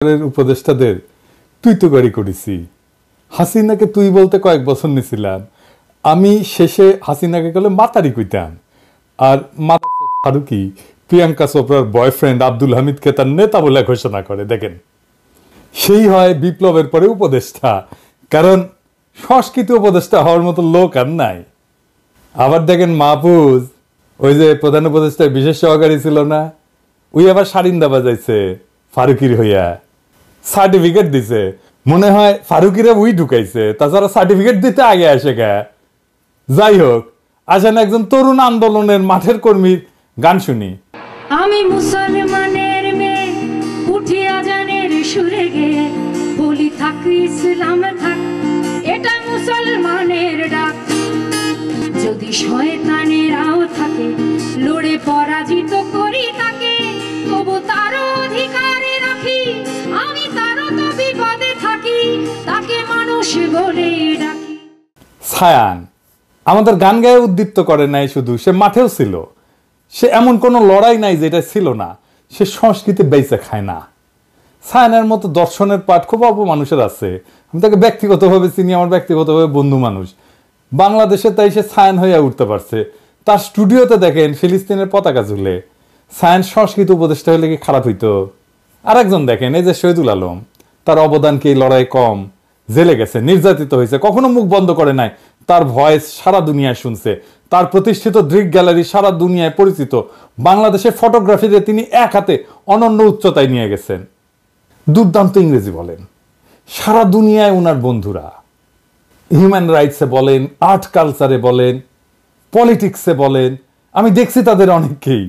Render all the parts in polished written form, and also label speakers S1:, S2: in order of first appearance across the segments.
S1: উপদেষ্টাদের তুই তো গাড়ি করেছি। হাসিনাকে তুই বলতে কয়েক বছর নিছিলাম, আমি শেষে হাসিনাকে গেলে মাতারি কইতাম। আর মাতা ফারুকি প্রিয়াঙ্কা চোপড়ার বয়ফ্রেন্ড আব্দুল হামিদকে তার নেতা বলে ঘোষণা করে। দেখেন, সেই হয় বিপ্লবের পরে উপদেষ্টা, কারণ সংস্কৃতি উপদেষ্টা হওয়ার মতো লোক আর নাই। আবার দেখেন মাহফুজ, ওই যে প্রধান উপদেষ্টার বিশেষ সহকারী ছিল না, ওই আবার সারিন্দা বাজাইছে ফারুকির হইয়া, সার্টিফিকেট দিছে। মনে হয় ফারুকিরে উই ঢুকাইছে, তাছাড়া সার্টিফিকেট দিতে আগে আসে গে। যাই হোক, আসেন একজন তরুণ আন্দোলনের মাঠের কর্মীর গান শুনি।
S2: আমি মুসলমানের মেয়ে, উঠি আজানের সুরে গে, বলি থাক ইসলাম থাক, এটা মুসলমানের ডাক। যদি শয়তানেরাও থাকে, লড়ে পরাজিত করি তাকে, তবু তার অধিকারে রাখি, আমি তারও তো বিপদে থাকি, তাকে মানুষ বলে ডাকি।
S1: ছায়ান আমাদের গান গায়ে উদ্দীপ্ত করে নাই শুধু, সে মাঠেও ছিল। সে এমন কোনো লড়াই নাই যেটা ছিল না। সে সংস্কৃতি বেঁচে খায় না। ছায়ানের মতো দর্শনের পাঠ খুব অল্প মানুষের আছে। আমি তাকে ব্যক্তিগতভাবে চিনি, আমার ব্যক্তিগতভাবে বন্ধু মানুষ। বাংলাদেশে তাই সে ছায়ান হয়ে উঠতে পারছে। তার স্টুডিওতে দেখেন ফিলিস্তিনের পতাকা ঝুলে। ছায়ান সংস্কৃতি উপদেষ্টা হলে কি খারাপ হইতো? আর একজন দেখেন, এই যে শহীদুল আলম, তার অবদান কি লড়াই কম? জেলে গেছে, নির্যাতিত হয়েছে, কখনো মুখ বন্ধ করে নাই। তার ভয়েস সারা দুনিয়ায় শুনছে। তার প্রতিষ্ঠিত দৃক গ্যালারি সারা দুনিয়ায় পরিচিত। বাংলাদেশের ফটোগ্রাফিতে তিনি এক হাতে অনন্য উচ্চতায় নিয়ে গেছেন। দুর্দান্ত ইংরেজি বলেন। সারা দুনিয়ায় ওনার বন্ধুরা, হিউম্যান রাইটসে বলেন, আর্ট কালচারে বলেন, পলিটিক্সে বলেন, আমি দেখছি তাদের অনেককেই।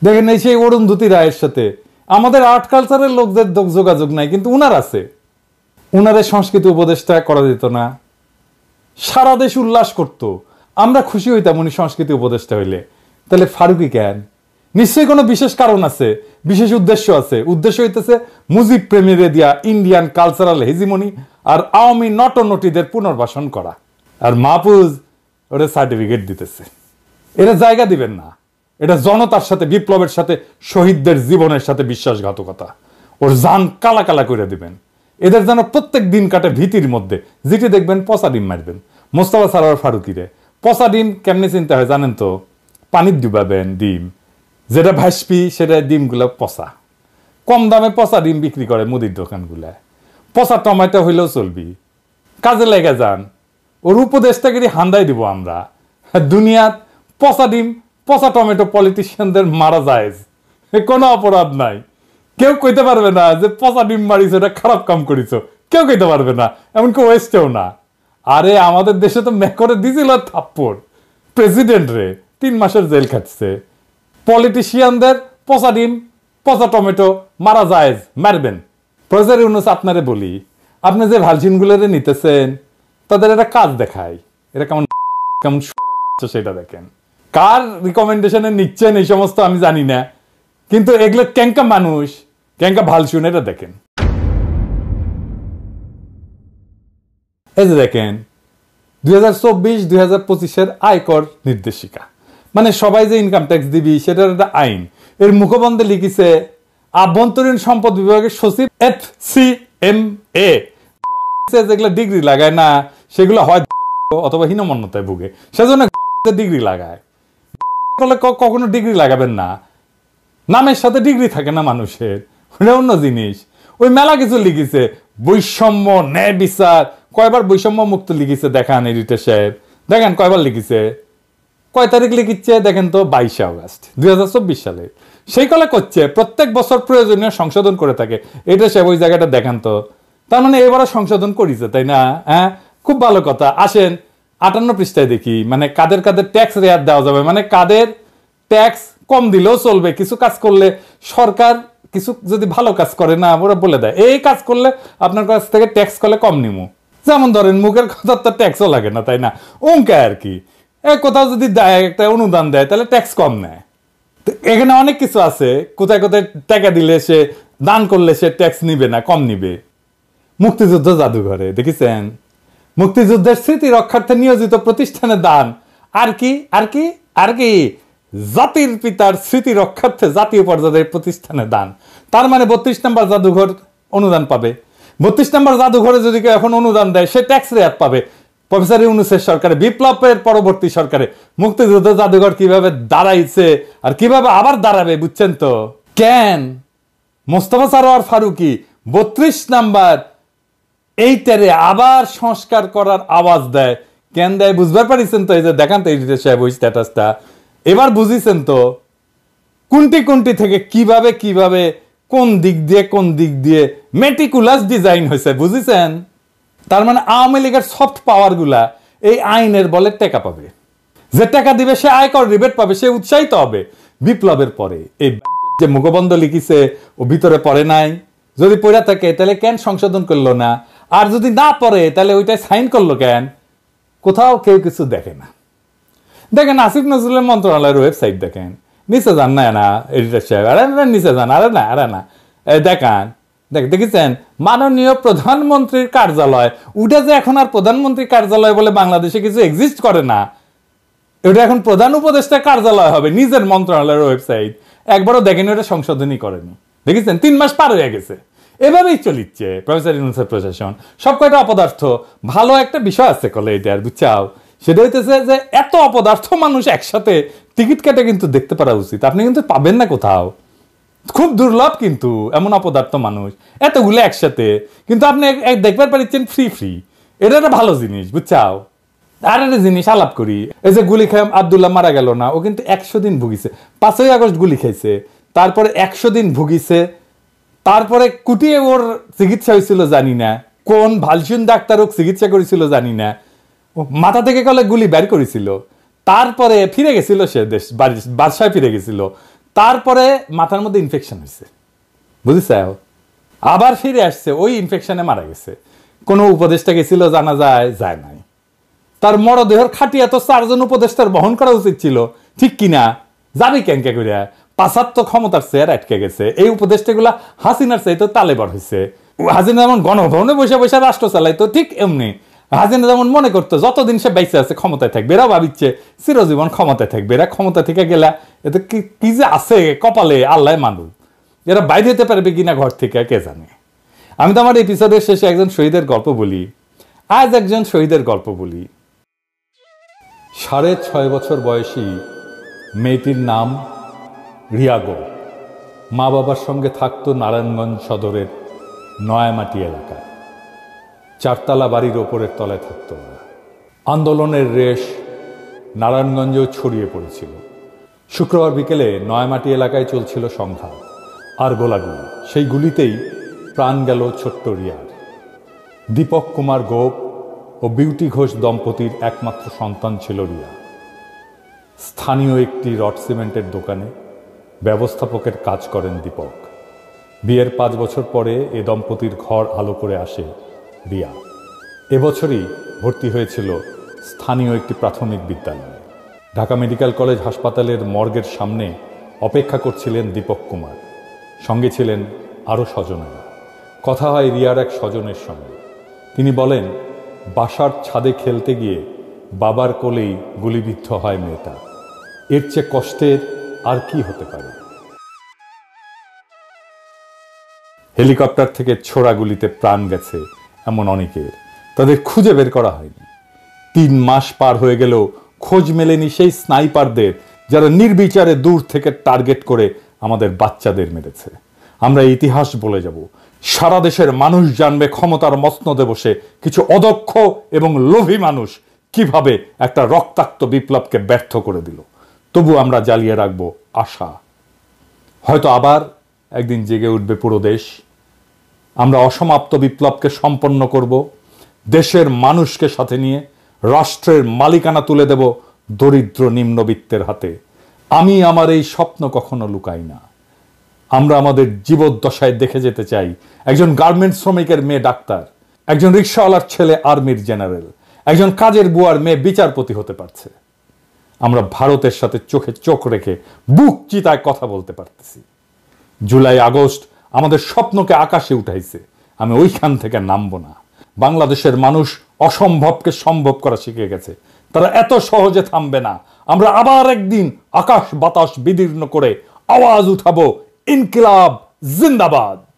S1: দেখেন এই সেই অরুন্ধতী রায়ের সাথে আমাদের আর্ট কালচারের লোকদের যোগাযোগ নাই, কিন্তু উনার আছে। উনারে সংস্কৃতি উপদেষ্টা করা যেত না? সারা দেশ উল্লাস করত, আমরা খুশি হইতাম উনি সংস্কৃতি উপদেষ্টা হইলে। তাহলে ফারুকি কেন? নিশ্চয়ই কোনো বিশেষ কারণ আছে, বিশেষ উদ্দেশ্য আছে। উদ্দেশ্য হইতেছে মুজিব প্রেমীরে দিয়া ইন্ডিয়ান কালচারাল হেজিমনি আর আওয়ামী নটনটিদের পুনর্বাসন করা। আর মাহফুজ ওরা সার্টিফিকেট দিতেছে। এরা জায়গা দিবেন না। এটা জনতার সাথে, বিপ্লবের সাথে, শহীদদের জীবনের সাথে বিশ্বাসঘাতকতা। ওর জান কালা কালা করে দিবেন। এদের যেন প্রত্যেক দিন কাটে ভীতির মধ্যে। যেটি দেখবেন পচা ডিম মারবেন। মোস্তফা সারোয়ার ফারুকিরে পচা ডিম কেমনি চিন্তা হয় জানেন তো? পানির ডুবাবেন ডিম, যেটা ভাসপি সেটা ডিমগুলো পচা। কম দামে পচা ডিম বিক্রি করে মুদির দোকানগুলায়। পচা টমেটো হইলেও চলবি, কাজে লেগে যান। ওর উপদেশটাকে হান্দাই দিব আমরা। দুনিয়াত পচা ডিম, পচা টমেটো পলিটিশিয়ানদের মারা যায়, কোনো অপরাধ নাই। কেউ কইতে পারবে না যে পচা ডিম মারিস, এটা খারাপ কাম করিস, কেউ কইতে পারবে না, এমনকি ওয়েস্টেও না। আরে আমাদের দেশে তো মেকরে দিছিল থাপ্পড়, প্রেসিডেন্ট রে 3 মাসের জেল খাটছে। পলিটিশিয়ানদের পচা ডিম, পচা টমেটো মারা যায়, মারবেন। প্রফেসর ইউনূস আপনারে বলি, আপনি যে ভালসিনগুলোরে নিতেছেন তাদের একটা কাজ দেখায়, এটা কেমন কেমন সেটা দেখেন। কার রিকমেন্ডেশনে নিচ্ছেন এই সমস্ত আমি জানি না, কিন্তু এগুলো ক্যাঙ্কা মানুষ, ক্যাঙ্কা ভালসুন, এটা দেখেন। এই যে দেখেন 2024-2025 আয়কর নির্দেশিকা, মানে সবাই যে ইনকাম ট্যাক্স দিবি সেটার একটা আইন। এর মুখবন্ধে লিখিছে আভ্যন্তরীণ সম্পদ বিভাগের সচিব FCMA। যেগুলো ডিগ্রি লাগায় না সেগুলো হয় অথবা হীনমন্যতায় ভুগে, সেজন্য ডিগ্রি লাগায়। কখনো ডিগ্রি লাগাবেন না, নামের সাথে ডিগ্রি থাকে না মানুষের, ওটা অন্য জিনিস। ওই মেলা কিছু লিখিছে, বৈষম্য, ন্যায় বিচার। কয়বার বৈষম্য মুক্ত লিখিছে দেখান এডিটর সাহেব, দেখেন কয়বার লিখিছে। কয় তারিখ লিখিচ্ছে দেখেন তো? 22 আগস্ট 2024 সালে। সেই কলে করছে প্রত্যেক বছর প্রয়োজনীয় সংশোধন করে থাকে এটা সাহেব, ওই জায়গাটা দেখান তো। তার মানে এবারও সংশোধন করেছে, তাই না? হ্যাঁ, খুব ভালো কথা। আসেন 58 পৃষ্ঠায় দেখি, মানে কাদের কাদের ট্যাক্স রেয়ার দেওয়া যাবে, মানে কাদের ট্যাক্স কম দিলেও চলবে। কিছু কাজ করলে সরকার, কিছু যদি ভালো কাজ করে না, ওরা বলে দেয় এই কাজ করলে আপনার কাছ থেকে ট্যাক্স করলে কম নিমু। যেমন ধরেন মুখের কথা তো ট্যাক্সও লাগে না, তাই না? অঙ্কে আর কি, কোথাও যদি দেয় একটা অনুদান দেয় তাহলে ট্যাক্স কম নেয়। তো এখানে অনেক কিছু আছে, কোথায় কোথায় টাকা দিলে সে, দান করলে সে ট্যাক্স নিবে না, কম নিবে। মুক্তিযুদ্ধ জাদুঘরে দেখেছেন, মুক্তিযুদ্ধের স্মৃতি রক্ষার্থে নিয়োজিত প্রতিষ্ঠানে দান। আর কি আর কি আর কি, জাতির পিতার স্মৃতি রক্ষার্থে জাতীয় পর্যায়ের প্রতিষ্ঠানে দান। তার মানে 32 নম্বর জাদুঘর অনুদান পাবে। 32 নম্বর জাদুঘরে যদি কেউ এখন অনুদান দেয় সে ট্যাক্স রেয়াত পাবে। প্রফেসর ইউনূসের সরকারে, বিপ্লবের পরবর্তী সরকারে মুক্তিযুদ্ধ জাদুঘর কিভাবে দাঁড়াইছে আর কিভাবে আবার দাঁড়াবে বুঝছেন তো? কেন মোস্তফা সরোয়ার ফারুকী 32 নাম্বার এইটারে আবার সংস্কার করার আওয়াজ দেয়? কেন দেয় বুঝবার পারিছেন তো? এই যে দেখান তো এডিটর সাহেব ওই স্ট্যাটাসটা, এবার বুঝিছেন তো কোনটি কোনটি থেকে কিভাবে কিভাবে কোন দিক দিয়ে মেটিকুলাস ডিজাইন হয়েছে, বুঝিছেন? তার মানে আওয়ামী লীগের সফট পাওয়ার গুলা এই আইনের বলে টাকা পাবে, যে টাকা দিবে সে আয়কর রিবেট পাবে, সে উৎসাহিত হবে। বিপ্লবের পরে এই যে মুখবন্ধ লিখিছে ও ভিতরে পড়ে নাই, যদি পড়া থাকে তাহলে কেন সংশোধন করলো না? আর যদি না পড়ে তাহলে ওইটাই সাইন করলো কেন? কোথাও কেউ কিছু দেখে না। দেখেন আসিফ নজরুলের মন্ত্রণালয়ের ওয়েবসাইট দেখেন, নিচে যান না এডিটর সাহেব, আরে নিচে যান, আরে না দেখান, দেখেছেন মাননীয় প্রধানমন্ত্রীর কার্যালয়। ওটা যে এখন আর প্রধানমন্ত্রীর কার্যালয় বলে বাংলাদেশে কিছু এক্সিস্ট করে না, এটা এখন প্রধান উপদেষ্টার কার্যালয় হবে, নিজের মন্ত্রণালয়ের ওয়েবসাইট। একবারও দেখেনি, ওটা সংশোধনই করেনি। দেখেছেন 3 মাস পার হয়ে গেছে, এভাবেই চলিচ্ছে প্রফেসর ইউনূসের প্রশাসন। সব কয়টা অপদার্থ। ভালো একটা বিষয় আছে কলে এটা, আর বুঝছাও, সেটা হইতেছে যে এত অপদার্থ মানুষ একসাথে টিকিট কেটে কিন্তু দেখতে পারা উচিত। আপনি কিন্তু পাবেন না কোথাও, খুব দুর্লভ কিন্তু এমন অপদার্থ মানুষ এতগুলো একসাথে। কিন্তু আপনি দেখবার পারিচ্ছেন ফ্রি, এটা একটা ভালো জিনিস, বুঝছাও। আর একটা জিনিস আলাপ করি, এই যে গুলি খায় আব্দুল্লাহ মারা গেল না, ও কিন্তু 100 দিন ভুগিছে। 5ই আগস্ট গুলি খাইছে, তারপরে 100 দিন ভুগিছে, তারপরে কুটিয়ে ওর চিকিৎসা হয়েছিল জানি না, কোন ভালসুন ডাক্তার ও চিকিৎসা করেছিল জানি না, মাথা থেকে কলে গুলি বের করেছিল, তারপরে ফিরে গেছিল সে দেশ বাদশায় ফিরে গেছিল, তারপরে মাথার মধ্যে ইনফেকশন হয়েছে, বুঝেছ, আবার ফিরে আসছে, ওই ইনফেকশনে মারা গেছে। কোনো উপদেষ্টা গেছিল জানা যায় নাই। তার মরদেহের খাটিয়া তো 4 জন উপদেষ্টার বহন করা উচিত ছিল, ঠিক কিনা? যাবি ক্যাঙ্কা করিয়া, 75 ক্ষমতার চেয়ার আটকে গেছে। এই উপদেষ্টাগুলা হাসিনার চাইতে তালেবার হয়েছে। হাসিনা যেমন গণভবনে বসে বসে রাষ্ট্র চালাইতো, ঠিক এমনি হাসিনা যেমন মনে করতো যতদিন সে বাইসে আছে ক্ষমতায় থাকবে, এরা ভাবিচ্ছে চিরজীবন ক্ষমতায় থাকবে। এরা ক্ষমতা থেকে গেলা এতে কি যে আছে কপালে আল্লাহ মানুষ, এরা বাইরে হতে পারবে কিনা ঘর থেকে কে জানে। আমি তো আমার এপিসোডের শেষে একজন শহীদের গল্প বলি। আজ একজন শহীদের গল্প বলি। 6.5 বছর বয়সী মেয়েটির নাম রিয়া গো। মা বাবার সঙ্গে থাকতো নারায়ণগঞ্জ সদরের নয়ামাটি এলাকায়। 4 তলা বাড়ির ওপরের তলায় থাকতো ওরা। আন্দোলনের রেশ নারায়ণগঞ্জেও ছড়িয়ে পড়েছিল। শুক্রবার বিকেলে নয়ামাটি এলাকায় চলছিল সংঘাত আর গোলাগুলি। সেই গুলিতেই প্রাণ গেল ছোট্ট রিয়ার। দীপক কুমার গোপ ও বিউটি ঘোষ দম্পতির একমাত্র সন্তান ছিল রিয়া। স্থানীয় একটি রড সিমেন্টের দোকানে ব্যবস্থাপকের কাজ করেন দীপক। বিয়ের 5 বছর পরে এ দম্পতির ঘর আলো করে আসে রিয়া। এবছরই ভর্তি হয়েছিল স্থানীয় একটি প্রাথমিক বিদ্যালয়ে। ঢাকা মেডিকেল কলেজ হাসপাতালের মর্গের সামনে অপেক্ষা করছিলেন দীপক কুমার, সঙ্গে ছিলেন আরও স্বজনেরা। কথা হয় রিয়ার এক স্বজনের সঙ্গে। তিনি বলেন, বাসার ছাদে খেলতে গিয়ে বাবার কোলেই গুলিবিদ্ধ হয় মেয়েটা। এর চেয়ে কষ্টের আর কি হতে পারে? হেলিকপ্টার থেকে ছোড়া গুলিতে প্রাণ গেছে এমন অনেকের, তাদের খুঁজে বের করা হয়নি। 3 মাস পার হয়ে গেলেও খোঁজ মেলেনি সেই স্নাইপারদের যারা নির্বিচারে দূর থেকে টার্গেট করে আমাদের বাচ্চাদের মেরেছে। আমরা ইতিহাস বলে যাব, সারা দেশের মানুষ জানবে ক্ষমতার মসনদে বসে কিছু অদক্ষ এবং লোভী মানুষ কিভাবে একটা রক্তাক্ত বিপ্লবকে ব্যর্থ করে দিল। তবু আমরা জ্বালিয়ে রাখবো আশা, হয়তো আবার একদিন জেগে উঠবে পুরো দেশ। আমরা অসমাপ্ত বিপ্লবকে সম্পন্ন করব, দেশের মানুষকে সাথে নিয়ে রাষ্ট্রের মালিকানা তুলে দেব দরিদ্র নিম্নবিত্তের হাতে। আমি আমার এই স্বপ্ন কখনো লুকাই না। আমরা আমাদের জীবদ্দশায় দেখে যেতে চাই একজন গার্মেন্টস শ্রমিকের মেয়ে ডাক্তার, একজন রিক্সাওয়ালার ছেলে আর্মির জেনারেল, একজন কাজের বুয়ার মেয়ে বিচারপতি হতে পারছে। আমরা ভারতের সাথে চোখে চোখ রেখে বুক চিতায় কথা বলতে পারতেছি। জুলাই আগস্ট আমাদের স্বপ্নকে আকাশে উঠাইছে, আমি ওইখান থেকে নামবো না। বাংলাদেশের মানুষ অসম্ভবকে সম্ভব করা শিখে গেছে, তারা এত সহজে থামবে না। আমরা আবার একদিন আকাশ বাতাস বিদীর্ণ করে আওয়াজ উঠাবো, ইনকিলাব জিন্দাবাদ।